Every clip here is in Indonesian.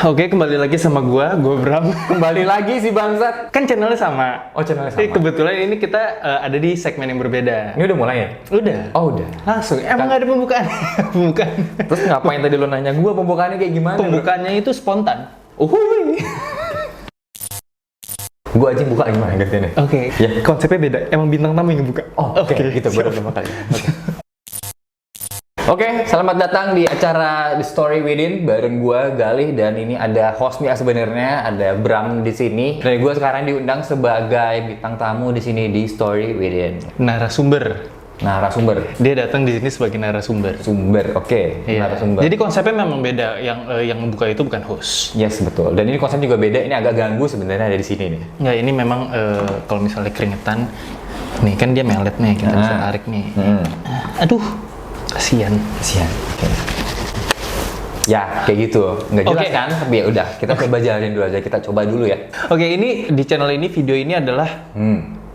Oke, kembali lagi sama gue Bram. Kembali lagi sih bangsat. Kan channelnya sama. Oh, channelnya sama. Kebetulan ini kita ada di segmen yang berbeda. Ini udah mulai ya? Udah. Oh, udah. Langsung. Emang nggak ada pembukaan? Pembukaan. Terus ngapain tadi lo nanya gua pembukaannya kayak gimana? Pembukaannya itu spontan. Gua aja buka gimana gantiannya? Oke. Ya. Konsepnya beda. Emang bintang tamu yang buka. Oh, oke. Gitu baru pertama kali. Oke, selamat datang di acara The Story Within bareng gua Galih, dan ini ada hostnya sebenarnya, ada Bram di sini. Dan gua sekarang diundang sebagai bintang tamu di sini di Story Within. Narasumber. Dia datang di sini sebagai narasumber. Oke. Iya. Narasumber. Jadi konsepnya memang beda. Yang membuka itu bukan host. Yes, betul. Dan ini konsep juga beda. Ini agak ganggu sebenarnya ada di sini nih. Nggak, ini memang kalau misalnya keringetan, nih kan dia melet nih, kita bisa tarik nih. Aduh. Kasian. Oke. Ya, kayak gitu. Nggak jelas kan? Tapi ya udah, kita coba jalanin dulu aja. Kita coba dulu ya. Oke, ini di channel ini, video ini adalah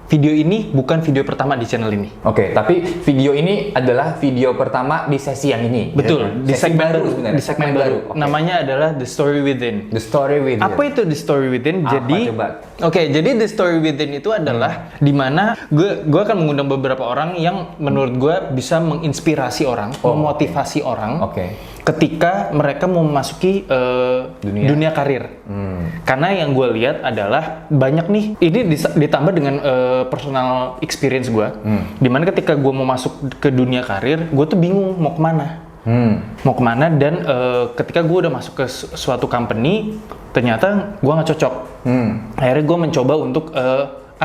video ini bukan video pertama di channel ini. Oke, tapi video ini adalah video pertama di sesi yang ini. Betul, ya? di segmen baru sebenarnya. Di segmen baru. Okay. Namanya adalah The Story Within. The Story Within. Apa itu The Story Within? Apa, Jadi coba? Oke, jadi The Story Within itu adalah dimana gue akan mengundang beberapa orang yang menurut gue bisa menginspirasi orang, memotivasi orang. Ketika mereka mau memasuki dunia karir. Karena yang gue lihat adalah banyak nih, ini ditambah dengan personal experience gue, dimana ketika gue mau masuk ke dunia karir, gue tuh bingung mau kemana. Dan ketika gue udah masuk ke suatu company, ternyata gue nggak cocok. Akhirnya gue mencoba untuk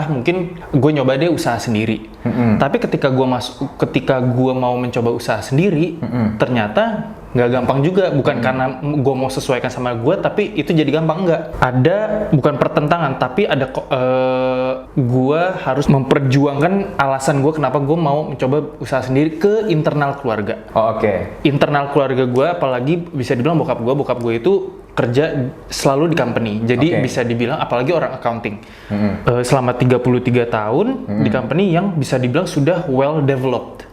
mungkin gue nyoba deh usaha sendiri. Tapi ketika gue mau mencoba usaha sendiri, ternyata nggak gampang juga. Bukan karena gue mau sesuaikan sama gue, tapi itu jadi gampang, nggak. Ada, bukan pertentangan, tapi ada gue harus memperjuangkan alasan gue kenapa gue mau mencoba usaha sendiri ke internal keluarga. Internal keluarga gue, apalagi bisa dibilang bokap gue itu kerja selalu di company. Jadi bisa dibilang, apalagi orang accounting, selama 33 tahun di company yang bisa dibilang sudah well developed.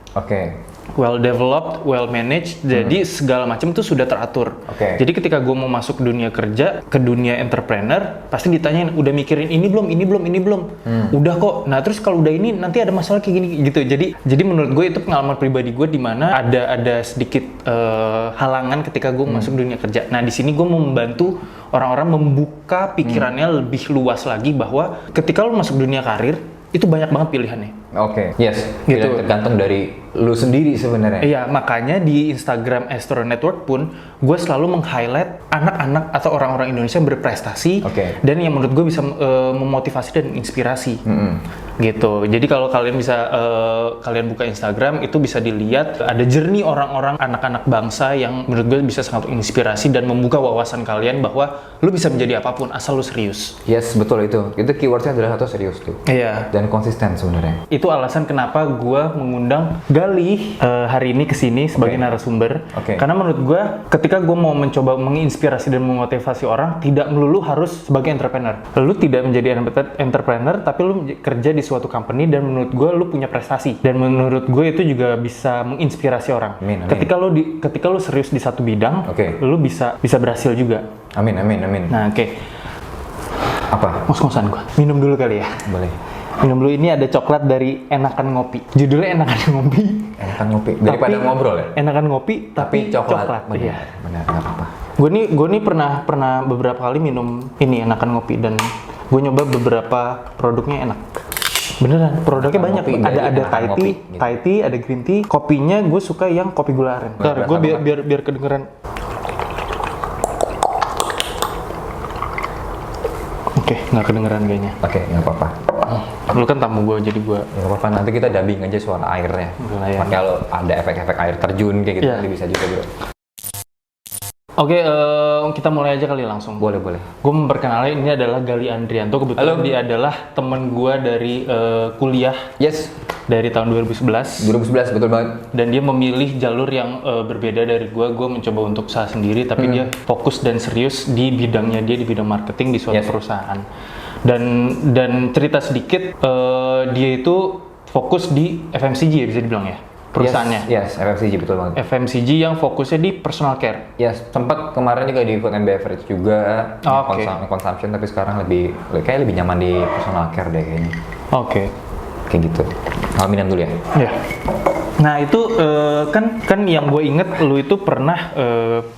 Well developed, well managed, jadi segala macam tuh sudah teratur. Jadi ketika gue mau masuk dunia kerja, ke dunia entrepreneur, pasti ditanyain, udah mikirin ini belum? Udah kok. Nah terus kalau udah ini, nanti ada masalah kayak gini gitu. Jadi menurut gue itu pengalaman pribadi gue, di mana ada sedikit halangan ketika gue masuk dunia kerja. Nah di sini gue mau membantu orang-orang membuka pikirannya lebih luas lagi, bahwa ketika lo masuk dunia karir, itu banyak banget pilihannya. Gitu. Tergantung dari lu sendiri sebenarnya. Iya, makanya di Instagram Astro Network pun gue selalu meng-highlight anak-anak atau orang-orang Indonesia yang berprestasi, dan yang menurut gue bisa memotivasi dan inspirasi. Gitu. Jadi kalau kalian bisa kalian buka Instagram, itu bisa dilihat ada journey orang-orang, anak-anak bangsa yang menurut gue bisa sangat inspirasi dan membuka wawasan kalian bahwa lu bisa menjadi apapun asal lu serius. Yes, betul itu. Itu keywordnya adalah satu serius tuh. Iya. Dan konsisten sebenarnya. Itu alasan kenapa gue mengundang Galih hari ini kesini sebagai narasumber. Karena menurut gue, ketika gue mau mencoba menginspirasi dan memotivasi orang, tidak melulu harus sebagai entrepreneur. Lu tidak menjadi entrepreneur, tapi lu kerja di suatu company, dan menurut gue lu punya prestasi. Dan menurut gue itu juga bisa menginspirasi orang. Amin. Ketika lu serius di satu bidang, lu bisa berhasil juga. Amin. Nah, Apa? Ngos-ngosan gue. Minum dulu kali ya. Boleh. Minum dulu. Ini ada coklat dari Enakan Ngopi. Judulnya Enakan Ngopi. Daripada ngobrol ya? Enakan Ngopi tapi coklat. Benar, nggak apa-apa. Gue nih pernah beberapa kali minum ini Enakan Ngopi, dan gue nyoba beberapa produknya enak. Beneran, produknya banyak. Ada Thai tea, ada green tea. Kopinya gue suka yang kopi gula aren. Ntar gue biar kedengeran. Nggak kedengeran kayaknya. Nggak apa-apa. Lu kan tamu gue, jadi gue nggak apa-apa, nanti kita dubbing aja suara airnya. Pakai kalau ada efek-efek air terjun kayak gitu, nanti bisa juga bro. Kita mulai aja kali langsung. Boleh. Gue memperkenalkan, ini adalah Galih Andrianto. Kebetulan dia adalah teman gue dari kuliah. Yes. Dari tahun 2011. 2011, betul banget. Dan dia memilih jalur yang berbeda dari gue. Gue mencoba untuk usaha sendiri, tapi dia fokus dan serius di bidangnya dia, di bidang marketing di suatu perusahaan. Dan cerita sedikit, dia itu fokus di FMCG ya, bisa dibilang ya. perusahaannya. Yes, FMCG betul banget. FMCG yang fokusnya di personal care. Yes, sempat kemarin juga di food and beverage juga, Oke. consumption, tapi sekarang lebih nyaman di personal care deh kayaknya. Oke. Kayak gitu. Kalau minum dulu ya. Ya. Nah itu kan yang gue inget lu itu pernah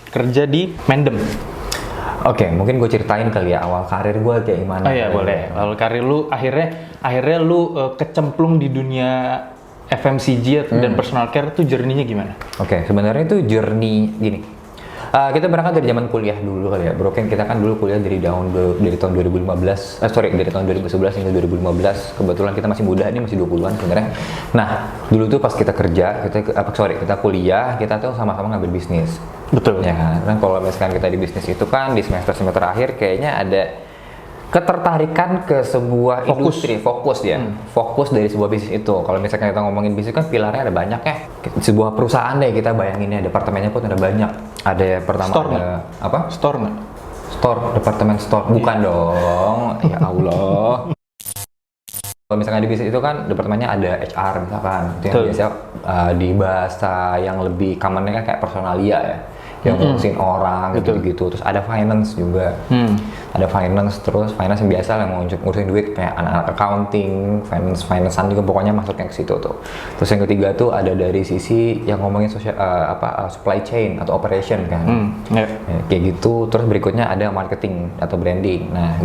kerja di Mendem. Oke, mungkin gue ceritain kali ya awal karir gue kayak gimana. Oh iya boleh. Lalu karir lu akhirnya lu kecemplung di dunia FMCG dan personal care tuh journey-nya gimana? Oke, sebenarnya itu journey gini. Kita berangkat dari zaman kuliah dulu kali ya. Bro, kan kita kan dulu kuliah dari tahun 2015. Dari tahun 2011 hingga 2015. Kebetulan kita masih muda, ini masih 20-an sebenarnya. Nah, dulu tuh pas kita kerja, kita kuliah, kita tuh sama-sama ngambil bisnis. Betul. Ya, kan kalau misalkan kita di bisnis itu kan di semester akhir kayaknya ada ketertarikan ke sebuah industri, fokus dari sebuah bisnis itu. Kalau misalkan kita ngomongin bisnis kan pilarnya ada banyak ya. Sebuah perusahaan deh kita bayanginnya, departemennya pun ada banyak. Ada yang pertama Store ada apa? Store nggak? Store, departemen store. Bukan dong. Ya Allah. Kalau misalkan di bisnis itu kan departemennya ada HR misalkan. Itu yang biasanya di bahasa yang lebih commonnya kan kayak personalia ya. Yang ngurusin orang gitu-gitu. Terus ada finance juga. Ada finance, terus finance yang biasa yang ngurusin duit kayak anak-anak accounting, financean juga pokoknya masuknya ke situ tuh. Terus yang ketiga tuh ada dari sisi yang ngomongin supply chain atau operation kan. Ya, kayak gitu. Terus berikutnya ada marketing atau branding. Nah,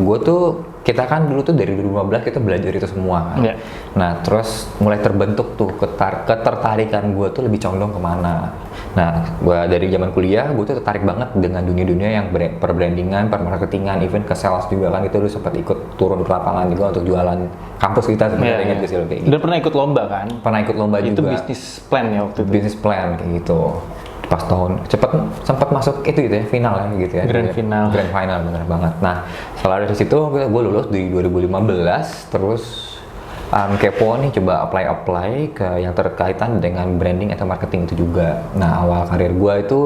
kita kan dulu tuh dari 2015 kita belajar itu semua kan. Nah, terus mulai terbentuk tuh ketertarikan gue tuh lebih condong kemana. Nah, gue dari zaman kuliah gue tuh tertarik banget dengan dunia-dunia yang perbrandingan, permarketingan, even ke sales juga kan. Kita dulu sempat ikut turun ke lapangan juga untuk jualan kampus kita sebenarnya gitu kayak gitu. Dan pernah ikut lomba kan? Pernah ikut lomba juga. Itu bisnis plan ya waktu itu. Bisnis plan kayak gitu. Pas tahun sempat masuk itu gitu ya, final ya gitu ya. Grand final bener banget. Nah, setelah dari situ gue lulus di 2015, terus kepo nih coba apply ke yang terkaitan dengan branding atau marketing itu juga. Nah, awal karir gue itu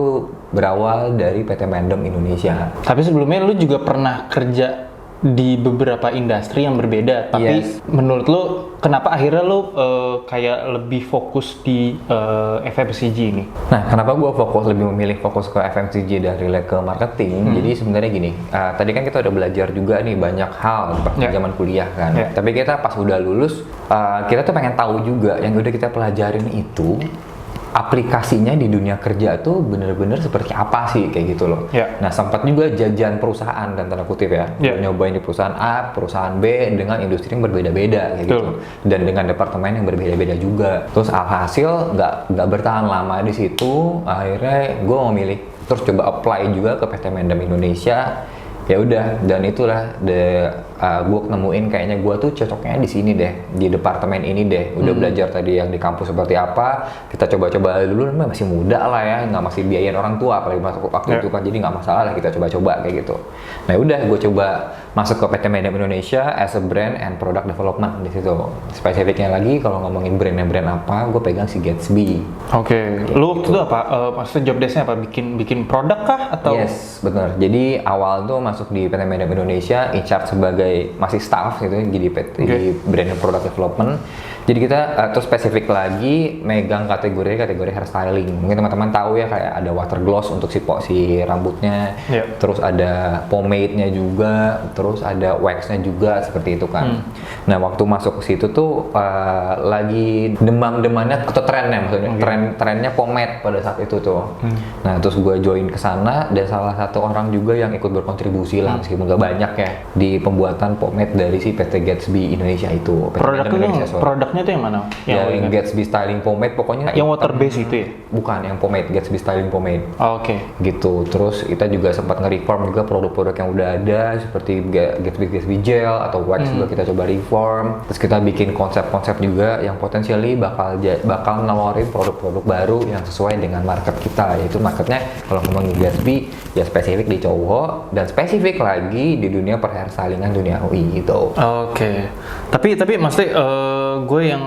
berawal dari PT Mendem Indonesia. Tapi sebelumnya lu juga pernah kerja di beberapa industri yang berbeda, tapi menurut lu kenapa akhirnya lu kayak lebih fokus di FMCG ini? Nah, kenapa gue lebih memilih fokus ke FMCG dan relate ke marketing? Jadi sebenarnya gini, tadi kan kita udah belajar juga nih banyak hal pas zaman kuliah kan. Tapi kita pas udah lulus, kita tuh pengen tahu juga yang udah kita pelajarin itu aplikasinya di dunia kerja tuh bener-bener seperti apa sih kayak gitu loh. Nah, sempat juga jajan perusahaan dan tanda kutip ya. Nyobain di perusahaan A, perusahaan B dengan industri yang berbeda-beda kayak gitu. Dan dengan departemen yang berbeda-beda juga. Terus alhasil nggak bertahan lama di situ. Akhirnya gue memilih terus coba apply juga ke PT Mendem Indonesia. Ya udah, dan itulah gue nemuin kayaknya gue tuh cocoknya di sini deh, di departemen ini deh. Udah belajar tadi yang di kampus seperti apa, kita coba-coba dulu, masih muda lah ya, nggak masih biayain orang tua apalagi waktu itu kan, jadi nggak masalah lah kita coba-coba kayak gitu. Nah udah, gue coba masuk ke PT Mendem Indonesia as a brand and product development di situ. Spesifiknya lagi kalau ngomongin brand apa, gue pegang si Gatsby. Oke. Lu waktu itu apa? Maksudnya job desk-nya apa? Bikin produk kah atau? Yes, benar. Jadi awal tuh masuk di PT Mendem Indonesia, in charge sebagai masih staff gitu, jadi di brand and product development. Jadi kita terus spesifik lagi megang kategori hairstyling. Mungkin teman-teman tahu ya, kayak ada water gloss untuk si rambutnya, terus ada pomade-nya juga, terus ada wax-nya juga seperti itu kan. Nah, waktu masuk ke situ tuh lagi demam-demannya atau trennya, maksudnya trennya pomade pada saat itu tuh. Nah, terus gue join ke sana dan salah satu orang juga yang ikut berkontribusi lah, meskipun gak banyak ya, di pembuatan pomade dari si PT Gatsby Indonesia itu. Produknya itu yang mana? Yang Gatsby Styling Pomade pokoknya. Yang water base itu ya? Bukan, yang pomade, Gatsby Styling Pomade. Oke. Gitu. Terus kita juga sempat nge-reform juga produk-produk yang udah ada seperti Gatsby Gel atau wax juga kita coba reform. Terus kita bikin konsep-konsep juga yang potensially bakal nawarin produk-produk baru yang sesuai dengan market kita. Yaitu marketnya kalau ngomongin Gatsby ya spesifik di cowok dan spesifik lagi di dunia perhairstylingan dunia UI gitu. Oke. Tapi maksudnya gue yang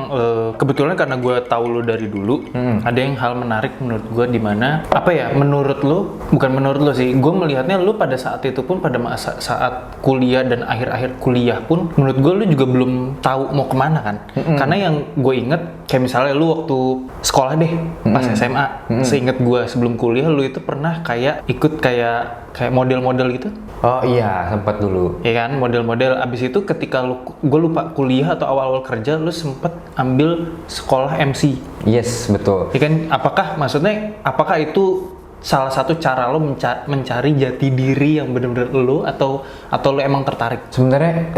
kebetulan karena gue tahu lo dari dulu, ada yang hal menarik menurut gue di mana apa ya? Menurut lo, bukan menurut lo sih, gue melihatnya lo pada saat itu pun pada masa saat kuliah dan akhir-akhir kuliah pun, menurut gue lo juga belum tahu mau kemana kan? Karena yang gue inget kayak misalnya lo waktu sekolah deh, pas SMA, seinget gue sebelum kuliah lo itu pernah kayak ikut kayak model-model gitu. Oh iya, sempat dulu. Ya kan, model-model. Abis itu ketika gue lupa kuliah atau awal-awal kerja, lu sempet ambil sekolah MC. Yes, betul. Ya kan, apakah itu salah satu cara lo mencari jati diri yang benar-benar lo atau lo emang tertarik? Sebenarnya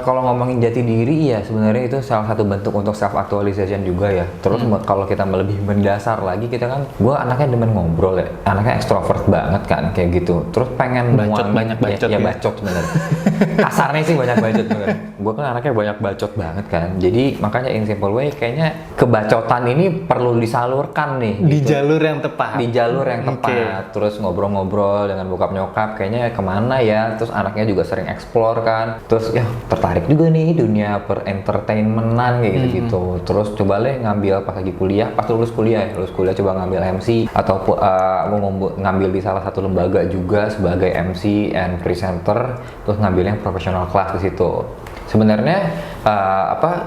kalau ngomongin jati diri ya sebenarnya itu salah satu bentuk untuk self actualization juga ya. Terus kalau kita lebih mendasar lagi, kita kan, gue anaknya demen ngobrol ya, anaknya ekstrovert banget kan kayak gitu. Terus pengen banyak bacot ya bacot sebenarnya. Kasarnya sih banyak bacot sebenarnya. Gue kan anaknya banyak bacot banget kan. Jadi makanya in simple way kayaknya kebacotan ini perlu disalurkan nih. Di gitu. jalur yang tepat. Di jalur yang tepat. Terus ngobrol-ngobrol dengan bokap nyokap kayaknya kemana ya, terus anaknya juga sering explore kan, terus ya tertarik juga nih dunia per entertainmentan kayak gitu-gitu. Terus coba deh ngambil pas lagi kuliah, pas lulus kuliah coba ngambil MC atau ngambil di salah satu lembaga juga sebagai MC and presenter, terus ngambil yang professional class di situ. Sebenarnya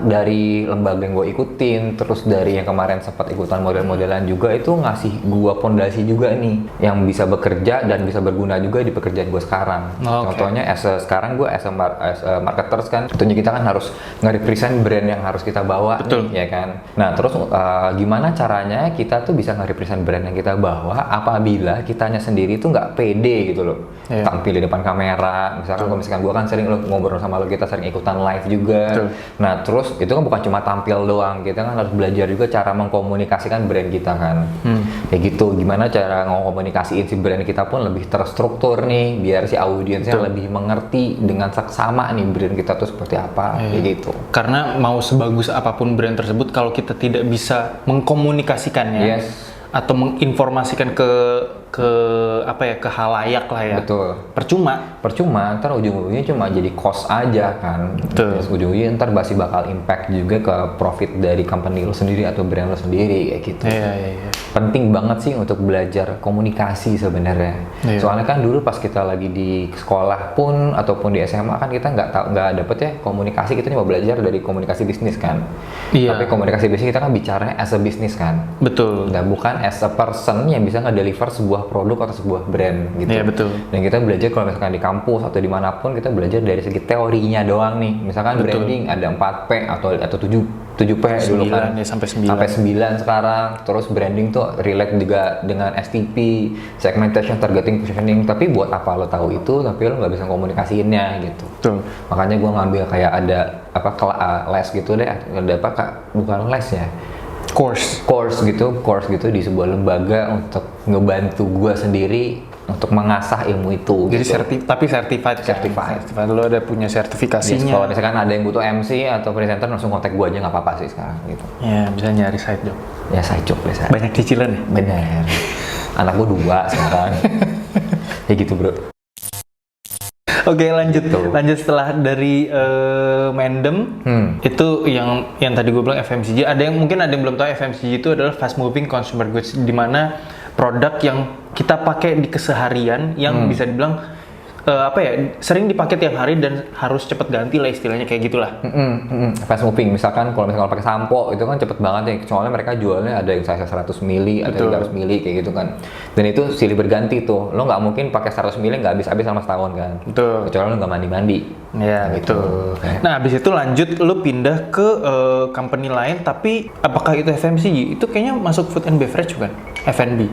dari lembaga yang gue ikutin, terus dari yang kemarin sempat ikutan model-modelan juga, itu ngasih gue fondasi juga nih yang bisa bekerja dan bisa berguna juga di pekerjaan gue sekarang. Contohnya sekarang gue as a marketers kan, tentunya kita kan harus nge-represent brand yang harus kita bawa. Betul. Nih, ya kan. Nah terus gimana caranya kita tuh bisa nge-represent brand yang kita bawa apabila kitanya sendiri tuh nggak pede gitu loh, tampil di depan kamera. Misalkan kalau gue kan sering ngobrol sama lo, kita sering ikutan live juga. Betul. Nah terus itu kan bukan cuma tampil doang, kita kan harus belajar juga cara mengkomunikasikan brand kita kan. Kayak gitu, gimana cara ngkomunikasiin si brand kita pun lebih terstruktur nih, biar si audiensnya lebih mengerti dengan seksama nih brand kita tuh seperti apa. Kayak gitu. Karena mau sebagus apapun brand tersebut, kalau kita tidak bisa mengkomunikasikannya atau menginformasikan ke halayak lah ya. Betul. Percuma, ntar ujung-ujungnya cuma jadi cost aja kan. Terus ujung-ujungnya ntar masih bakal impact juga ke profit dari company lo sendiri atau brand lo sendiri kayak gitu. Iya. Penting banget sih untuk belajar komunikasi sebenarnya. Soalnya kan dulu pas kita lagi di sekolah pun ataupun di SMA kan kita nggak dapet ya komunikasi, kita cuma belajar dari komunikasi bisnis kan. Tapi komunikasi bisnis kita kan bicaranya as a bisnis kan. Betul. Dan bukan as a person yang bisa nge-deliver sebuah produk atau sebuah brand gitu. Iya betul. Dan kita belajar kalau misalkan di kampus atau dimanapun, kita belajar dari segi teorinya doang nih. Misalkan branding ada 4P atau 7P dulu kan. Ya, sampai 9 sekarang. Terus branding tuh relate juga dengan STP, segmentation, targeting, positioning. Tapi buat apa lo tahu itu tapi lo nggak bisa komunikasiinnya gitu. Betul. Makanya gue ngambil kayak ada les gitu deh. Bukan les ya. Course gitu di sebuah lembaga untuk ngebantu gue sendiri untuk mengasah ilmu itu. Jadi gitu. tapi certified. Lo ada punya sertifikasinya. Kalau misalkan ada yang butuh MC atau presenter, langsung kontak gue aja, nggak apa-apa sih sekarang gitu. Ya bisa nyari side job. Ya side job biasa. Banyak cicilan ya. Bener. Anak gue 2 sekarang. Ya gitu bro. Oke, lanjut setelah dari Mendem itu yang tadi gue bilang FMCG. Mungkin ada yang belum tahu, FMCG itu adalah fast moving consumer goods, di mana produk yang kita pakai di keseharian yang bisa dibilang sering dipakai tiap hari dan harus cepet ganti lah istilahnya, kayak gitulah. Fast moving, misalkan kalau pakai sampo itu kan cepet banget ya, soalnya mereka jualnya ada yang size 100 mili, ada yang 300 mili kayak gitu kan. Dan itu silih berganti tuh, lo nggak mungkin pakai 100 mili nggak habis-habis selama setahun kan. Betul. Kecuali lo nggak mandi-mandi. Ya gitu. Nah habis itu lanjut lo pindah ke company lain, tapi apakah itu FMCG? Itu kayaknya masuk food and beverage bukan? F&B.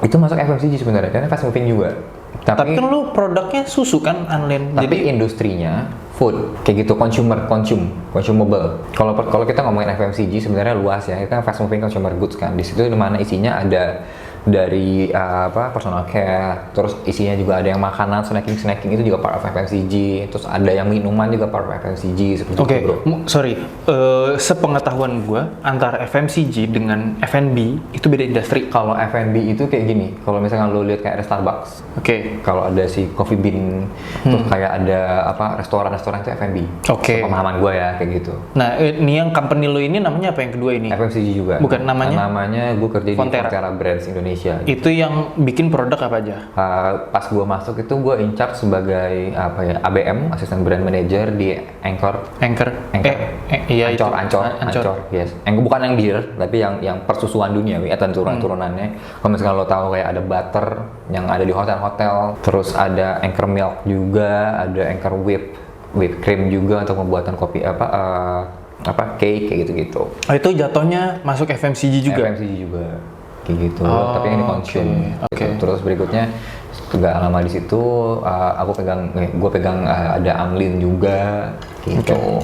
Itu masuk FMCG sebenarnya, karena fast moving juga. Tapi kan lu produknya susu kan, Unland. Tapi industrinya food, kayak gitu, consumable. Kalau kita ngomongin FMCG sebenarnya luas ya, itu kan fast moving consumer goods kan. Di situ dimana isinya ada dari personal care, terus isinya juga ada yang makanan, snacking itu juga part of FMCG, terus ada yang minuman juga part of FMCG seperti Oke, itu bro. sorry, sepengetahuan gue antara FMCG dengan F&B itu beda industri. Kalau F&B itu kayak gini, kalau misalkan lo lihat kayak ada Starbucks, kalau ada si Coffee Bean, terus kayak ada restoran-restoran itu F&B. Pemahaman gue ya kayak gitu. Nah, ini yang company lo ini namanya apa yang kedua ini? FMCG juga. Bukan namanya? Namanya gue kerja di Fonterra Brands Indonesia. Itu yang bikin produk apa aja? Pas gue masuk itu gue in charge sebagai ABM, Assistant Brand Manager di Anchor. Iya itu. Ancor, yes. Bukan yang bir, tapi yang persusuan dunia, atau turunannya. Kalau misalkan lo tahu kayak ada butter yang ada di hotel-hotel, terus ada Anchor Milk juga, ada Anchor whipped cream juga untuk pembuatan kopi cake kayak gitu-gitu. Itu jatuhnya masuk FMCG juga? FMCG juga kayak gitu, tapi yang di consume. Gitu. Terus berikutnya gak lama di situ gue pegang ada Amlin juga gitu.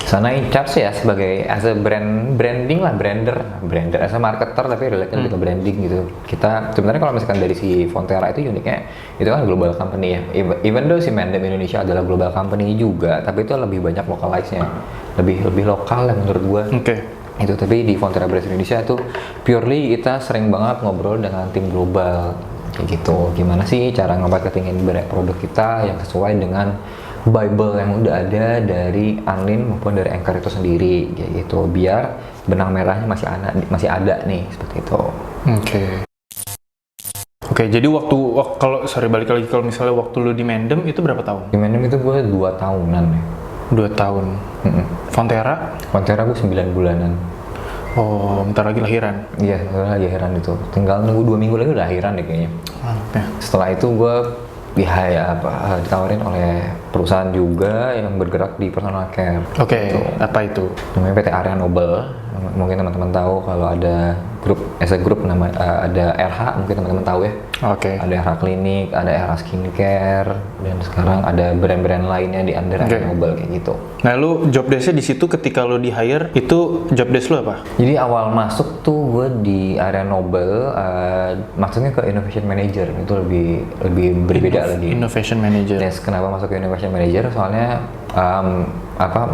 Sana in charge ya sebagai as a branding lah, brander as a marketer, tapi related ke branding gitu. Kita sebenarnya kalau misalkan dari si Fonterra itu uniknya itu kan global company ya. Even though si Mendem Indonesia adalah global company juga, tapi itu lebih banyak localize-nya, lebih lokal ya menurut gua. Itu tapi di Fonterra Brands Indonesia tuh purely kita sering banget ngobrol dengan tim global kayak gitu. Gimana sih cara nge-marketingin produk kita yang sesuai dengan Bible yang udah ada dari Anlin maupun dari Anchor itu sendiri kayak gitu, biar benang merahnya masih ada nih seperti itu. Oke, jadi balik lagi kalau misalnya waktu lu di Mendem itu berapa tahun? Di Mendem itu gue 2 tahunan ya. 2 tahun. Fonterra gue 9 bulanan. Oh, bentar lagi lahiran. Iya, lagi lahiran itu. Tinggal nunggu 2 minggu lagi udah lahiran deh kayaknya. Setelah itu gue ditawarin oleh perusahaan juga yang bergerak di personal care. Gitu. Apa itu? Namanya PT Area Nobel. Mungkin teman-teman tahu kalau ada grup nama ada RH, mungkin teman-teman tahu ya. Ada RH Klinik, ada RH Skincare, dan sekarang ada brand-brand lainnya di under Area Nobel kayak gitu. Nah, lu job desk-nya di situ ketika lu di hire itu job desk lu apa? Jadi awal masuk tuh gue di Area Nobel, masuknya ke Innovation Manager, itu lebih berbeda lagi. Innovation Manager. Yes, kenapa masuk ke Innovation Manager? Soalnya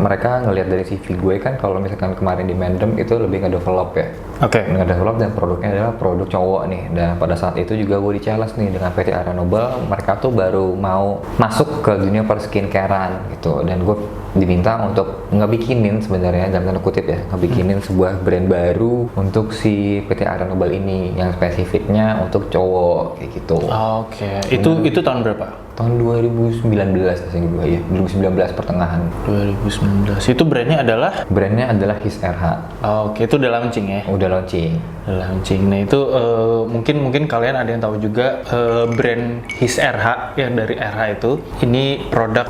mereka ngelihat dari CV gue kan kalau misalkan kemarin di Mendem itu lebih nge-develop ya. Nge-develop dan produknya adalah produk cowok nih. Dan pada saat itu juga gue di-challenge nih dengan PT Area Nobel, mereka tuh baru mau masuk ke dunia perskincarean gitu. Dan gue diminta untuk ngebikinin sebenarnya dalam tanda kutip ya, ngebikinin sebuah brand baru untuk si PT Area Nobel ini yang spesifiknya untuk cowok kayak gitu. Itu tahun berapa? Tahun 2019 sih gue ya, 2019 pertengahan. 2019. Itu brandnya adalah? Brandnya adalah His RH. Itu udah launching ya? Udah launching. Nah itu mungkin kalian ada yang tahu juga brand His RH yang dari RH itu. Ini produk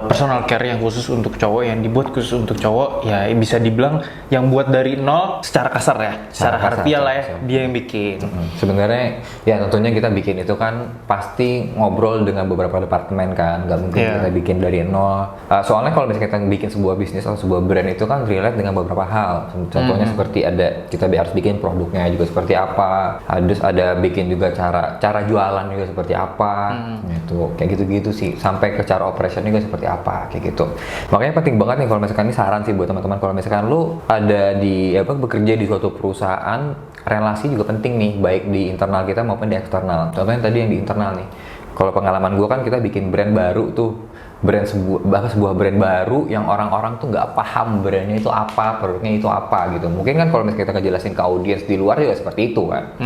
personal care yang khusus untuk cowok, yang dibuat khusus untuk cowok. Ya bisa dibilang yang buat dari nol secara kasar ya, secara harfiah lah ya, dia yang bikin. Sebenarnya ya tentunya kita bikin itu kan pasti ngobrol dengan beberapa departemen kan, nggak mungkin kita bikin dari nol. Soalnya kalau misalnya kita bikin sebuah bisnis atau sebuah brand itu kan relate dengan beberapa hal. Contohnya seperti kita harus bikin produknya juga seperti apa, ada bikin juga cara jualan juga seperti apa, gitu kayak gitu-gitu sih, sampai ke cara operation juga seperti apa kayak gitu. Makanya penting banget nih kalau misalkan ini saran sih buat teman-teman, kalau misalkan lu ada di bekerja di suatu perusahaan, relasi juga penting nih, baik di internal kita maupun di eksternal. Contohnya tadi yang di internal nih, kalau pengalaman gue kan kita bikin brand baru tuh, sebuah brand baru yang orang-orang tuh nggak paham brandnya itu apa, produknya itu apa gitu. Mungkin kan kalau misalnya kita ngejelasin ke audiens di luar juga seperti itu kan.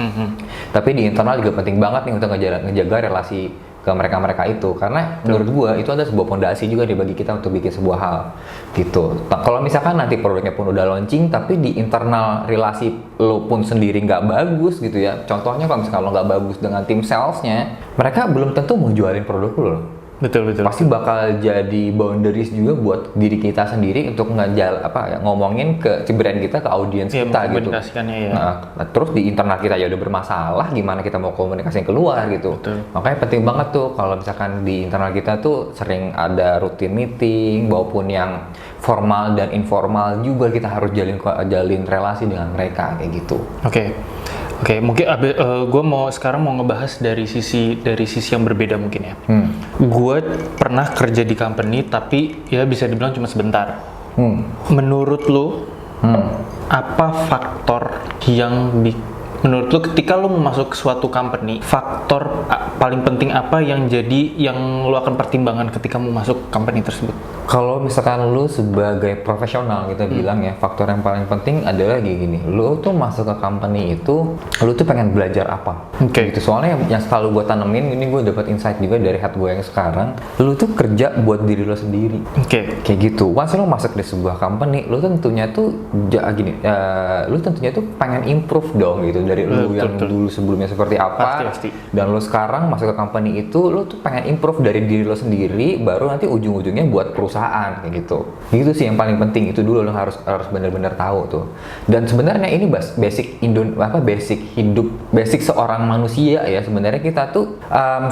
Tapi di internal juga penting banget nih untuk ngejaga relasi ke mereka itu, karena menurut gua itu ada sebuah fondasi juga bagi kita untuk bikin sebuah hal gitu. Kalau misalkan nanti produknya pun udah launching tapi di internal relasi lo pun sendiri nggak bagus gitu ya, contohnya kalau misalkan lo nggak bagus dengan tim salesnya, mereka belum tentu mau jualin produk lo. Betul. Pasti bakal jadi boundaries juga buat diri kita sendiri untuk ngomongin ke brand kita, ke audiens kita gitu. Ya. Nah, terus di internal kita ya udah bermasalah, gimana kita mau komunikasi keluar gitu. Makanya penting banget tuh kalau misalkan di internal kita tuh sering ada rutin meeting maupun yang formal dan informal juga, kita harus jalin relasi dengan mereka kayak gitu. Oke, mungkin gue sekarang mau ngebahas dari sisi yang berbeda mungkin ya. Gue pernah kerja di company tapi ya bisa dibilang cuma sebentar. Menurut lo apa faktor yang menurut lo ketika lo mau masuk ke suatu company, faktor paling penting apa yang lo akan pertimbangkan ketika mau masuk company tersebut? Kalau misalkan lu sebagai profesional kita bilang ya, faktor yang paling penting adalah gini, lu tuh masuk ke company itu, lu tuh pengen belajar apa? Gitu. Soalnya yang selalu gue tanemin, ini gue dapat insight juga dari head gue yang sekarang, lu tuh kerja buat diri lo sendiri. Kayak gitu. Once lu masuk di sebuah company, lu tentunya tuh lu tentunya tuh pengen improve dong gitu dari lu yang dulu sebelumnya seperti apa. Pasti. Dan lu sekarang masuk ke company itu, lu tuh pengen improve dari diri lo sendiri, baru nanti ujung-ujungnya buat perusahaan kayak gitu. Gitu sih yang paling penting, itu dulu lo harus benar-benar tahu tuh. Dan sebenarnya ini basic hidup, basic seorang manusia ya. Sebenarnya kita tuh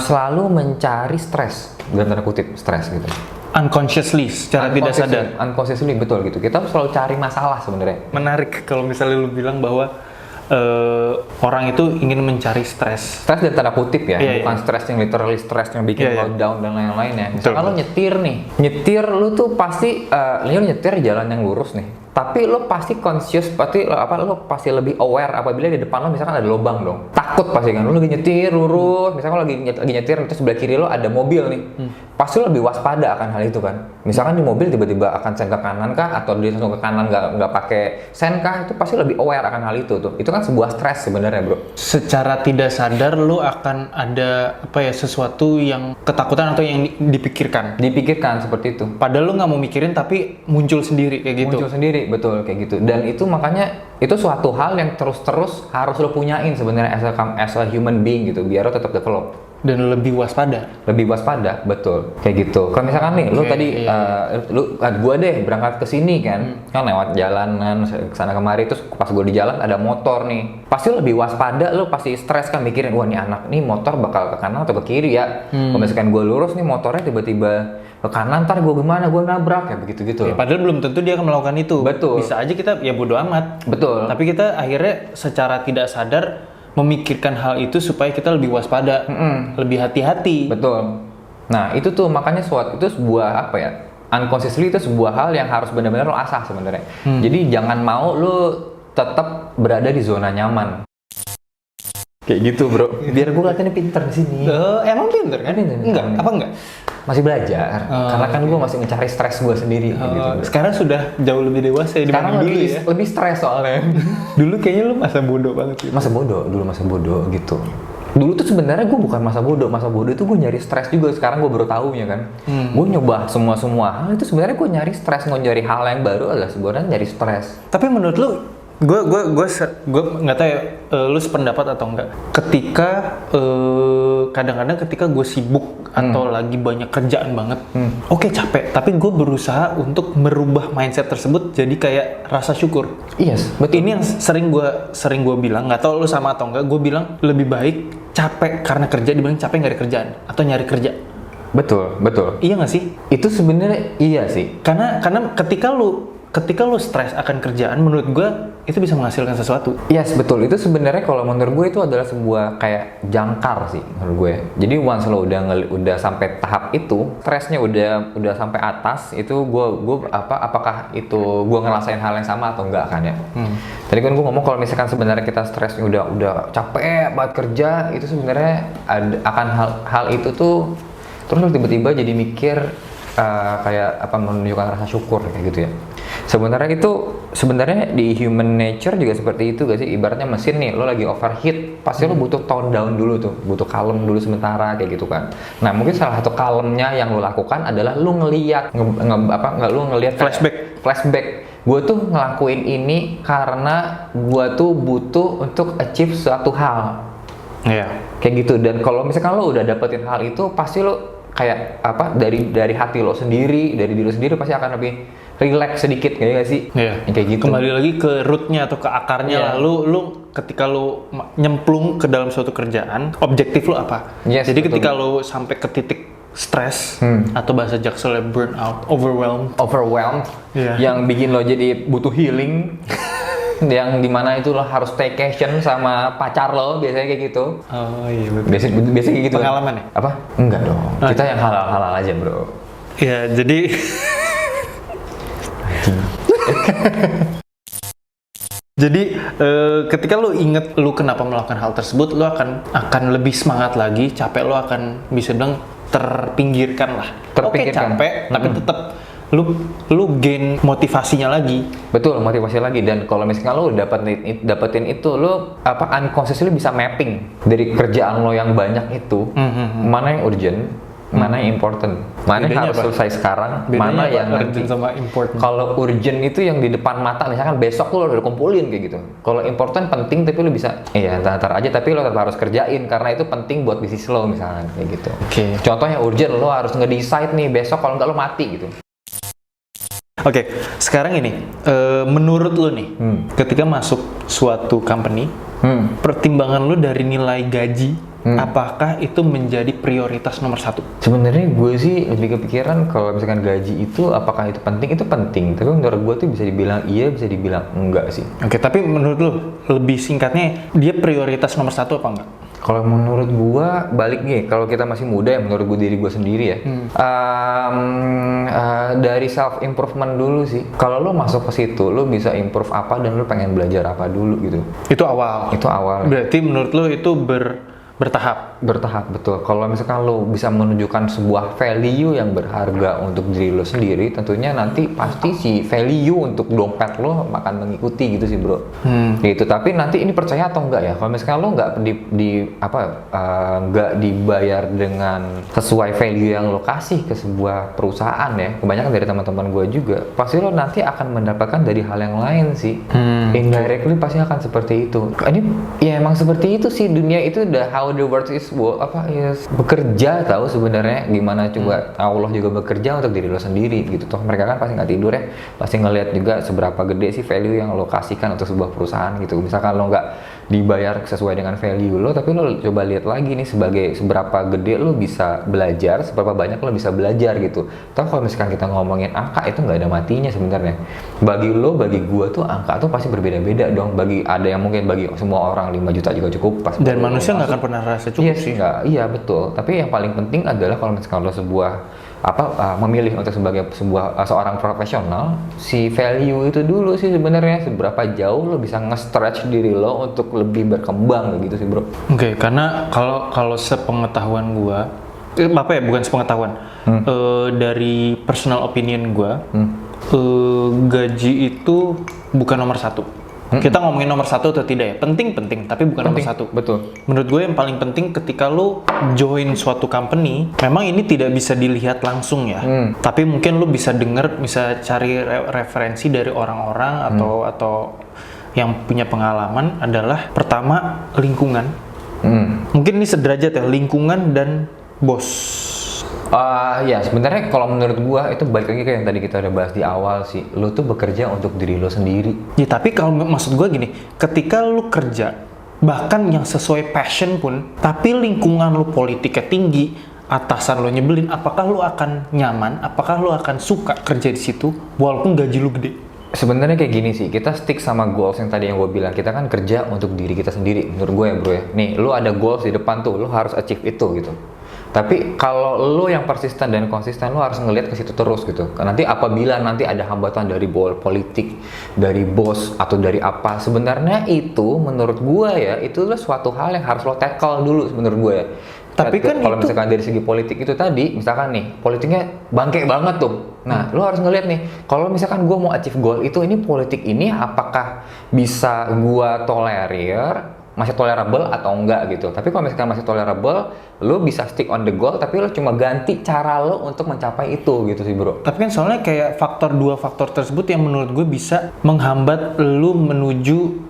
selalu mencari stres, dalam tanda kutip stres gitu. Unconsciously, secara tidak sadar. Unconsciously, betul gitu. Kita selalu cari masalah sebenarnya. Menarik kalau misalnya lu bilang bahwa orang itu ingin mencari stres. Stres dalam tanda kutip ya, bukan stres yang literally stres yang bikin lo down dan lain-lain ya. Misalkan lo nyetir lu tuh pasti, lo nyetir jalan yang lurus nih. Tapi lo pasti conscious, lo pasti lebih aware apabila di depan lo misalkan ada lubang dong. Takut pasti kan, lo lagi nyetir lurus, misalkan lo lagi nyetir terus sebelah kiri lo ada mobil nih. Pasti lo lebih waspada akan hal itu kan. Misalkan di mobil tiba-tiba akan sen ke kanan kah, atau dia langsung ke kanan nggak pakai sen kah, itu pasti lebih aware akan hal itu tuh. Itu kan sebuah stres sebenarnya bro. Secara tidak sadar lo akan ada sesuatu yang ketakutan atau yang dipikirkan. Dipikirkan seperti itu. Padahal lo nggak mau mikirin tapi muncul sendiri kayak gitu. Muncul sendiri. Betul kayak gitu. Dan itu makanya itu suatu hal yang terus harus lo punyain sebenarnya as a human being gitu, biar lo tetap develop dan lebih waspada. Betul kayak gitu. Kalau misalkan nih lo tadi gua deh berangkat ke sini kan lewat jalanan kesana kemari, terus pas gua di jalan ada motor nih, pasti lo lebih waspada, lo pasti stres kan mikirin, wah nih anak nih motor bakal ke kanan atau ke kiri ya. Kalau misalkan gua lurus nih motornya tiba-tiba ke kanan, ntar gue gimana, gue nabrak ya begitu-gitu. Padahal belum tentu dia akan melakukan itu. Betul. Bisa aja kita ya bodo amat. Betul. Tapi kita akhirnya secara tidak sadar memikirkan hal itu supaya kita lebih waspada, lebih hati-hati. Betul. Nah itu tuh makanya itu sebuah unconsciously itu sebuah hal yang harus benar-benar lo asah sebenarnya. Jadi jangan mau lo tetap berada di zona nyaman. Kayak gitu bro, biar gue kelihatannya pinter di sini. Emang pinter kan? Enggak? Masih belajar, karena kan gue masih mencari stres gue sendiri. Gitu. Sekarang sudah jauh lebih dewasa ya dibanding dulu ya? Lebih stres soalnya. Dulu kayaknya lu masa bodoh banget gitu. Masa bodoh gitu. Dulu tuh sebenarnya gue bukan masa bodoh itu gue nyari stres juga. Sekarang gue baru tahunya kan. Gue nyoba semua hal itu sebenarnya gue nyari stres, nyari hal yang baru adalah sebenarnya nyari stres. Tapi menurut lu, gue nggak tahu ya, lu sependapat atau enggak? Ketika kadang-kadang ketika gue sibuk atau lagi banyak kerjaan banget, oke capek, tapi gue berusaha untuk merubah mindset tersebut jadi kayak rasa syukur. Yes, betul. Ini yang sering gue bilang, nggak tahu lu sama atau enggak, gue bilang lebih baik capek karena kerja dibanding capek nggak ada kerjaan atau nyari kerja. Betul. Iya nggak sih? Itu sebenarnya iya sih. Karena ketika lu stres akan kerjaan, menurut gue itu bisa menghasilkan sesuatu. Yes, betul. Itu sebenarnya kalau menurut gue itu adalah sebuah kayak jangkar sih menurut gue. Jadi once lo udah sampai tahap itu, stresnya udah sampai atas, itu apakah itu gue ngerasain hal yang sama atau enggak kan ya? Tadi kan gue ngomong kalau misalkan sebenarnya kita stresnya udah capek banget kerja, itu sebenarnya akan hal itu tuh terus lo tiba-tiba jadi mikir menunjukkan rasa syukur kayak gitu ya. Sebenarnya di human nature juga seperti itu gak sih? Ibaratnya mesin nih, lo lagi overheat, pasti lo butuh tone down dulu tuh, butuh kalem dulu sementara kayak gitu kan. Nah mungkin salah satu kalemnya yang lo lakukan adalah lo ngeliat flashback. Gue tuh ngelakuin ini karena gue tuh butuh untuk achieve suatu hal. Iya. Kayak gitu. Dan kalau misalkan lo udah dapetin hal itu, pasti lo kayak dari hati lo sendiri, dari diri lo sendiri pasti akan lebih relax sedikit kayak gak sih? Iya. Kayak gitu. Kembali lagi ke rootnya atau ke akarnya lah. Lu ketika lu nyemplung ke dalam suatu kerjaan, objektif lu apa? Yes, jadi betul. ketika lu sampai ke titik stres atau bahasa Jakselnya burnout, overwhelmed, yang bikin lo jadi butuh healing. yang dimana itu lo harus staycation sama pacar lo, biasanya kayak gitu. Oh iya betul. Biasa kayak gitu. Pengalaman ya? Apa? Enggak dong. Kita yang halal-halal aja, bro. Ya jadi jadi ketika lu inget lu kenapa melakukan hal tersebut, lu akan lebih semangat lagi, capek lu akan bisa bilang terpinggirkan lah. Terpinggirkan. Oke, capek, tapi tetap lu gain motivasinya lagi. Betul, motivasi lagi. Dan kalau misalkan lo dapetin itu, lo unconsciously bisa mapping dari kerjaan lo yang banyak itu, mana yang urgent, mana yang important, mana yang harus selesai sekarang, mana yang urgent sama important. Kalau urgent itu yang di depan mata, misalkan besok lo udah kumpulin kayak gitu. Kalau important penting tapi lo bisa, ntar aja, tapi lo tetap harus kerjain karena itu penting buat bisnis lo misalkan kayak gitu. Contohnya urgent, lo harus nge-decide nih besok, kalau nggak lo mati gitu. Oke, sekarang ini, menurut lo nih, ketika masuk suatu company, pertimbangan lo dari nilai gaji, apakah itu menjadi prioritas nomor satu? Sebenarnya gue sih lebih kepikiran kalau misalkan gaji itu, apakah itu penting? Itu penting, tapi menurut gue tuh bisa dibilang iya, bisa dibilang enggak sih. Oke, tapi menurut lo, lebih singkatnya, dia prioritas nomor satu apa enggak? Kalau menurut gua balik nih, kalau kita masih muda ya, menurut gua diri gua sendiri ya, dari self improvement dulu sih. Kalau lo masuk ke situ, lo bisa improve apa dan lo pengen belajar apa dulu gitu. Itu awal. Itu awal. Berarti menurut lo itu bertahap, betul. Kalau misalkan lo bisa menunjukkan sebuah value yang berharga untuk diri lo sendiri, tentunya nanti pasti si value untuk dompet lo akan mengikuti gitu sih bro. Gitu. Tapi nanti ini percaya atau enggak ya? Kalau misalkan lo nggak nggak dibayar dengan sesuai value yang lo kasih ke sebuah perusahaan ya, kebanyakan dari teman-teman gue juga, pasti lo nanti akan mendapatkan dari hal yang lain sih. Indirectly pasti akan seperti itu. Ini ya emang seperti itu sih, dunia itu udah how the world is bekerja, tahu sebenarnya gimana. Coba Allah juga bekerja untuk diri lo sendiri gitu. Toh mereka kan pasti nggak tidur ya, pasti ngelihat juga seberapa gede sih value yang lo kasihkan untuk sebuah perusahaan gitu. Misalkan lo nggak dibayar sesuai dengan value lo, tapi lo coba lihat lagi nih seberapa gede lo bisa belajar, seberapa banyak lo bisa belajar gitu. Toh kalau misalkan kita ngomongin angka itu nggak ada matinya sebenarnya. Bagi lo, bagi gua tuh angka tuh pasti berbeda-beda dong. Ada yang mungkin bagi semua orang 5 juta juga cukup. Dan manusia nggak akan pernah rasa cukup. Iya sih, iya betul. Tapi yang paling penting adalah kalau misalkan lo memilih untuk sebagai seorang profesional, si value itu dulu sih sebenarnya, seberapa jauh lo bisa nge-stretch diri lo untuk lebih berkembang gitu sih bro. Oke, karena kalau sepengetahuan gua, bukan sepengetahuan, dari personal opinion gua, gaji itu bukan nomor satu. Kita ngomongin nomor satu atau tidak ya, penting, tapi bukan nomor satu. Betul. Menurut gue yang paling penting ketika lo join suatu company, memang ini tidak bisa dilihat langsung ya, tapi mungkin lo bisa bisa cari referensi dari orang-orang atau yang punya pengalaman. Adalah pertama lingkungan, mungkin ini sederajat ya, lingkungan dan bos. Ya sebenarnya kalau menurut gua itu balik lagi kayak yang tadi kita udah bahas di awal sih, lo tuh bekerja untuk diri lo sendiri. Ya tapi kalau maksud gua gini, ketika lo kerja bahkan yang sesuai passion pun, tapi lingkungan lo politiknya tinggi, atasan lo nyebelin, apakah lo akan nyaman? Apakah lo akan suka kerja di situ walaupun gaji lo gede? Sebenarnya kayak gini sih, kita stick sama goals yang tadi yang gue bilang, kita kan kerja untuk diri kita sendiri. Menurut gue ya bro ya, nih lo ada goals di depan tuh, lo harus achieve itu gitu. Tapi kalau lo yang persisten dan konsisten, lo harus ngelihat ke situ terus gitu. Nanti apabila nanti ada hambatan dari politik, dari bos atau dari apa, sebenarnya itu menurut gue ya, itu suatu hal yang harus lo tackle dulu menurut gue ya. Tapi kan kalau misalkan dari segi politik itu tadi, misalkan nih politiknya bangke banget tuh. Nah, lo harus ngeliat nih, kalau misalkan gue mau achieve goal itu, ini politik ini apakah bisa gue tolerir, masih tolerable atau enggak gitu. Tapi kalau misalkan masih tolerable, lo bisa stick on the goal, tapi lo cuma ganti cara lo untuk mencapai itu gitu sih bro. Tapi kan soalnya kayak dua faktor tersebut yang menurut gue bisa menghambat lo menuju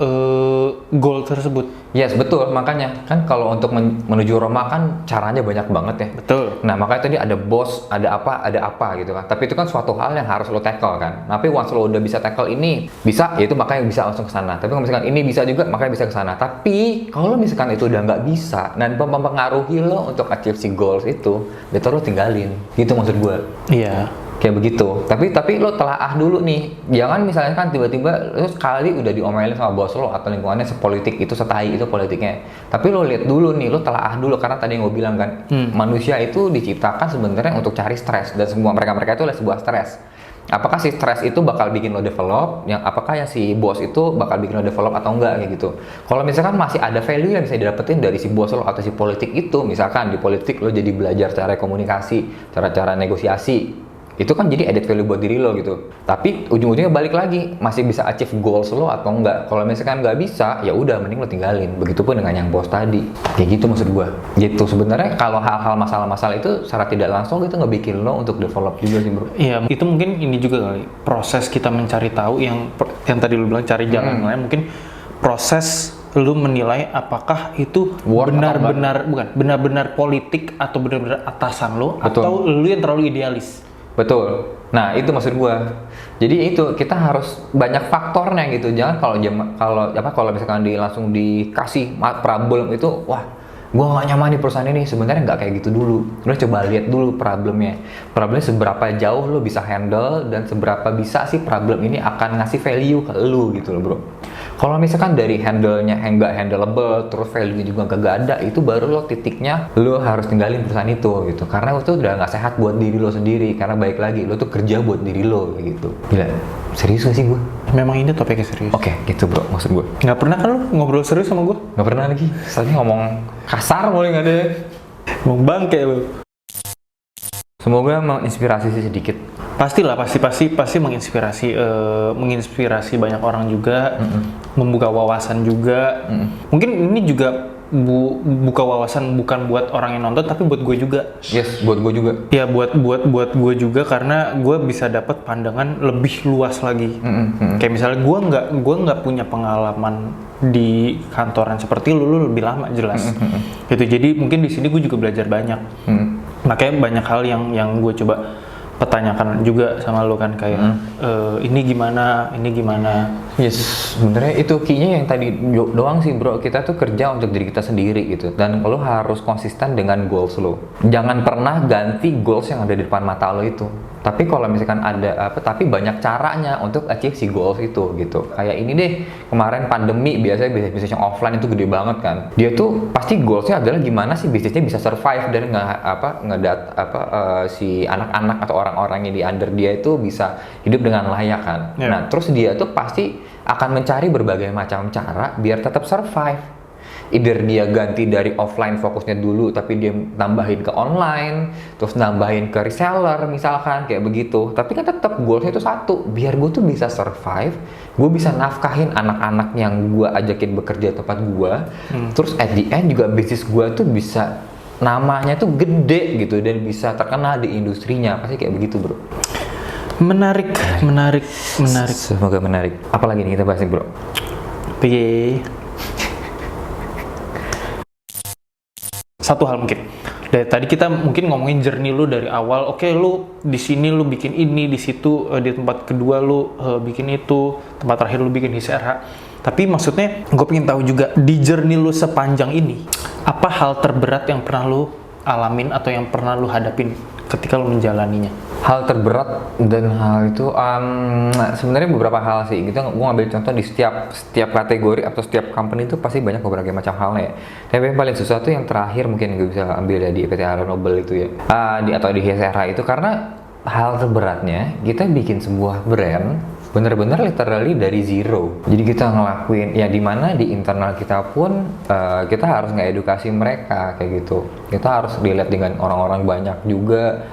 goal tersebut. Yes, betul. Makanya kan kalau untuk menuju Roma kan caranya banyak banget ya. Betul. Nah, makanya tadi ada bos, ada apa gitu kan. Tapi itu kan suatu hal yang harus lo tackle kan. Tapi once lo udah bisa tackle ini, bisa, ya itu makanya bisa langsung ke sana. Tapi kalau misalkan ini bisa juga, makanya bisa ke sana. Tapi kalau misalkan itu udah nggak bisa dan mempengaruhi lo untuk achieve si goals itu, better lo tinggalin. Gitu maksud gue. Iya. Kayak begitu. Tapi lo telaah dulu nih. Jangan misalnya kan tiba-tiba lo sekali udah diomelin sama bos lo atau lingkungannya sepolitik itu, setai itu politiknya. Tapi lo lihat dulu nih, lo telaah dulu karena tadi yang gue bilang kan, manusia itu diciptakan sebenarnya untuk cari stres dan semua mereka itu adalah sebuah stres. Apakah si stres itu bakal bikin lo develop, apakah yang si bos itu bakal bikin lo develop atau enggak kayak gitu. Kalau misalkan masih ada value yang bisa didapetin dari si bos lo atau si politik itu, misalkan di politik lo jadi belajar cara komunikasi, cara negosiasi, itu kan jadi added value buat diri lo gitu. Tapi ujung-ujungnya balik lagi, masih bisa achieve goals lo atau enggak. Kalau misalkan nggak bisa, ya udah mending lo tinggalin. Begitupun dengan yang bos tadi. Kayak gitu maksud gua. Gitu sebenarnya kalau hal-hal masalah-masalah itu secara tidak langsung itu ngebikin lo untuk develop juga sih, bro. Iya, itu mungkin ini juga kali. Proses kita mencari tahu yang tadi lo bilang cari jalan lain, mungkin proses lu menilai apakah itu benar-benar politik atau benar-benar atasan lo atau lu yang terlalu idealis. Betul. Nah, itu maksud gua. Jadi itu kita harus banyak faktornya gitu. Jangan kalau misalkan langsung dikasih problem itu, wah, gua nggak nyaman di perusahaan ini. Sebenarnya nggak kayak gitu dulu. Lo coba lihat dulu problemnya seberapa jauh lo bisa handle dan seberapa bisa sih problem ini akan ngasih value ke lo gitu loh, bro. Kalau misalkan dari handle-nya yang nggak handleable, terus value-nya juga nggak ada, itu baru lo titiknya lo harus tinggalin perusahaan itu gitu. Karena itu udah nggak sehat buat diri lo sendiri. Karena baik lagi, lo tuh kerja buat diri lo gitu. Gila, serius gak sih gue? Memang ini topiknya serius. Oke, gitu bro, maksud gue. Nggak pernah kan lo ngobrol serius sama gue? Nggak pernah lagi. Soalnya ngomong kasar mulai nggak ada. Ngomong bangke lo. Semoga menginspirasi sedikit. Pastilah, pasti menginspirasi banyak orang juga, membuka wawasan juga. Mungkin ini juga buka wawasan bukan buat orang yang nonton, tapi buat gue juga. Yes, buat gue juga. Ya buat gue juga karena gue bisa dapat pandangan lebih luas lagi. Kayak misalnya gue nggak punya pengalaman di kantoran seperti lu lebih lama jelas. Gitu. Jadi mungkin di sini gue juga belajar banyak. Makanya banyak hal yang gue coba pertanyakan juga sama lo kan kayak ini gimana. Yes, sebenarnya itu key-nya yang tadi doang sih bro. Kita tuh kerja untuk diri kita sendiri gitu, dan lo harus konsisten dengan goals lo. Jangan pernah ganti goals yang ada di depan mata lo itu. Tapi kalau misalkan tapi banyak caranya untuk achieve si goals itu gitu. Kayak ini deh, kemarin pandemi biasanya bisnis yang offline itu gede banget kan. Dia tuh pasti goalsnya adalah gimana sih bisnisnya bisa survive dan si anak-anak atau orang-orang yang di under dia itu bisa hidup dengan layak kan. Nah, terus dia tuh pasti akan mencari berbagai macam cara biar tetap survive. Either dia ganti dari offline fokusnya dulu tapi dia nambahin ke online, terus nambahin ke reseller misalkan kayak begitu. Tapi kan tetap goalsnya itu satu, biar gue tuh bisa survive, gue bisa nafkahin anak-anak yang gue ajakin bekerja tempat gue. Terus at the end juga bisnis gue tuh bisa namanya tuh gede gitu dan bisa terkenal di industrinya. Pasti kayak begitu bro. Menarik. Semoga menarik. Apalagi nih kita bahas nih bro? Satu hal mungkin. Dari tadi kita mungkin ngomongin journey lu dari awal. Oke, lu di sini lu bikin ini, di situ di tempat kedua lu bikin itu, tempat terakhir lu bikin HSRH. Tapi maksudnya gue pengen tahu juga di journey lu sepanjang ini, apa hal terberat yang pernah lu alamin atau yang pernah lu hadapin ketika lu menjalaninya? Hal terberat dan hal itu sebenarnya beberapa hal sih. Gue ngambil contoh di setiap kategori atau setiap company itu pasti banyak berbagai macam halnya ya. Tapi yang paling susah tuh yang terakhir mungkin gue bisa ambil ya di PT Aaron Nobel itu ya. Atau di HSRH itu karena hal terberatnya kita bikin sebuah brand bener-bener literally dari zero. Jadi kita ngelakuin ya dimana di internal kita pun kita harus ngedukasi mereka kayak gitu. Kita harus dilihat dengan orang-orang banyak juga,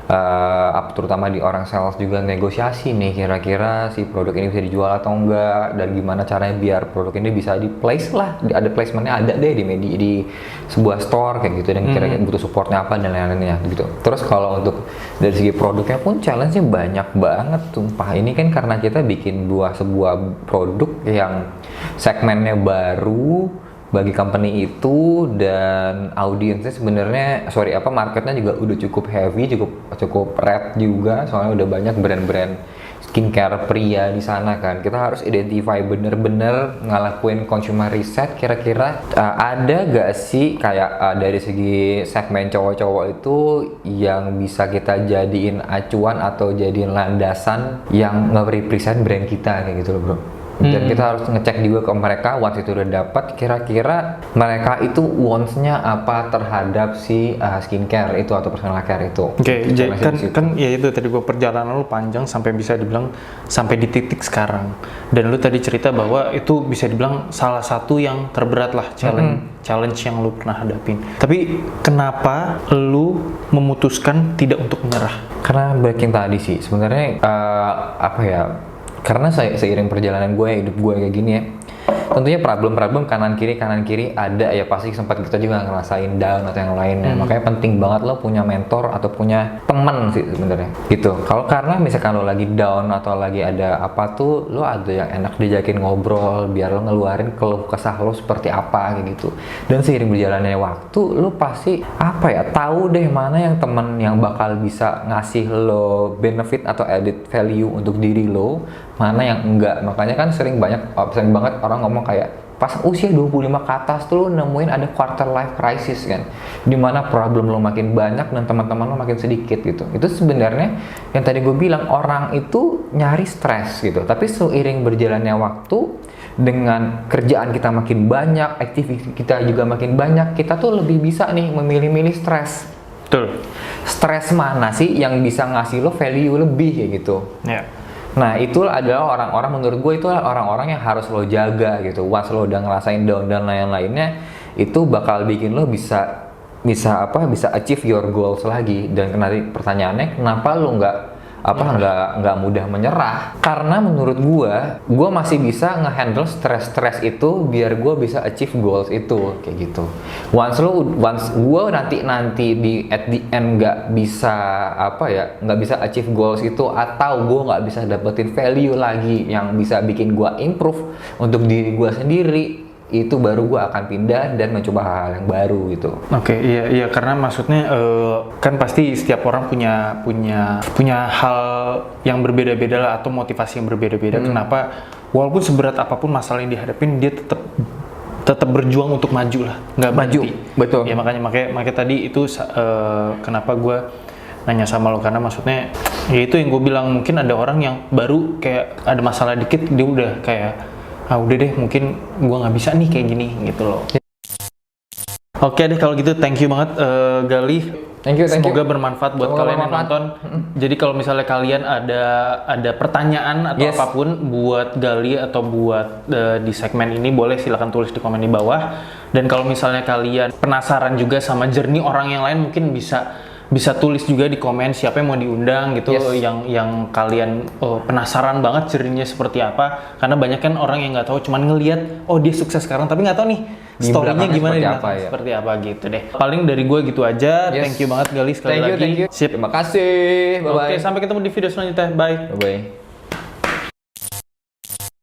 terutama di orang sales juga negosiasi nih kira-kira si produk ini bisa dijual atau enggak dan gimana caranya biar produk ini bisa di place lah, ada placementnya ada deh di media di sebuah store kayak gitu dan kira-kira butuh supportnya apa dan lain-lainnya gitu. Terus kalau untuk dari segi produknya pun challenge-nya banyak banget tumpah. Ini kan karena kita bikin sebuah produk yang segmennya baru bagi company itu dan audiensnya sebenarnya marketnya juga udah cukup heavy, cukup red juga soalnya udah banyak brand-brand skincare pria di sana kan. Kita harus identify bener-bener ngelakuin consumer research, kira-kira ada gak sih kayak dari segi segmen cowok-cowok itu yang bisa kita jadiin acuan atau jadiin landasan yang nge-represent brand kita kayak gitu loh bro. Dan kita harus ngecek juga ke mereka once itu udah dapat, kira-kira mereka itu wants-nya apa terhadap si skincare itu atau personal care itu. Oke, kan ya itu tadi gua perjalanan lu panjang sampai bisa dibilang sampai di titik sekarang. Dan lu tadi cerita bahwa itu bisa dibilang salah satu yang terberat lah challenge yang lu pernah hadapin. Tapi kenapa lu memutuskan tidak untuk menyerah? Karena breaking tadi sih sebenarnya apa ya? Karena seiring perjalanan gue, hidup gue kayak gini ya, tentunya problem kanan kiri ada ya, pasti sempat kita juga ngerasain down atau yang lainnya. Makanya penting banget lo punya mentor atau punya teman sih sebenarnya gitu. Kalau karena misalkan lo lagi down atau lagi ada apa tuh, lo ada yang enak diajakin ngobrol biar lo ngeluarin keluh kesah lo seperti apa kayak gitu. Dan seiring berjalannya waktu, lo pasti apa ya, tahu deh mana yang teman yang bakal bisa ngasih lo benefit atau added value untuk diri lo, mana yang enggak. Makanya kan sering banget orang ngomong kayak pas usia 25 ke atas tuh lo nemuin ada quarter life crisis kan, dimana problem lo makin banyak dan teman-teman lo makin sedikit gitu. Itu sebenarnya yang tadi gue bilang, orang itu nyari stres gitu, tapi seiring berjalannya waktu dengan kerjaan kita makin banyak, aktivitas kita juga makin banyak, kita tuh lebih bisa nih memilih-milih stres. Betul. Stres mana sih yang bisa ngasih lo value lebih kayak gitu. Ya. Nah, itu adalah orang-orang, menurut gue itu orang-orang yang harus lo jaga gitu. Once lo udah ngerasain down dan lain-lainnya, itu bakal bikin lo bisa achieve your goals lagi. Dan nanti pertanyaannya, kenapa lo nggak mudah menyerah? Karena menurut gue masih bisa ngehandle stres itu biar gue bisa achieve goals itu kayak gitu. Once gue nanti di at the end nggak bisa achieve goals itu, atau gue nggak bisa dapetin value lagi yang bisa bikin gue improve untuk diri gue sendiri, itu baru gue akan pindah dan mencoba hal-hal yang baru gitu. Oke, iya karena maksudnya kan pasti setiap orang punya hal yang berbeda-beda lah, atau motivasi yang berbeda-beda. Kenapa walaupun seberat apapun masalah yang dihadapin, dia tetap berjuang untuk maju lah, nggak berhenti. Betul. Ya makanya tadi itu kenapa gue nanya sama lo, karena maksudnya ya itu yang gue bilang, mungkin ada orang yang baru kayak ada masalah dikit dia udah kayak udah deh, mungkin gue nggak bisa nih kayak gini gitu loh. Oke deh kalau gitu, thank you banget Galih. Thank you. Semoga bermanfaat buat kalian yang nonton. Jadi kalau misalnya kalian ada pertanyaan atau apapun buat Galih atau buat di segmen ini, boleh silakan tulis di komen di bawah. Dan kalau misalnya kalian penasaran juga sama journey orang yang lain, mungkin bisa tulis juga di komen siapa yang mau diundang gitu, yang kalian penasaran banget journey-nya seperti apa. Karena banyak kan orang yang nggak tahu, cuman ngelihat dia sukses sekarang, tapi nggak tahu nih story-nya gimana seperti apa gitu deh. Paling dari gue gitu aja. Thank you banget Galih sekali lagi. Sip. Terima kasih. Bye bye. Oke, sampai ketemu di video selanjutnya. Bye. Bye bye.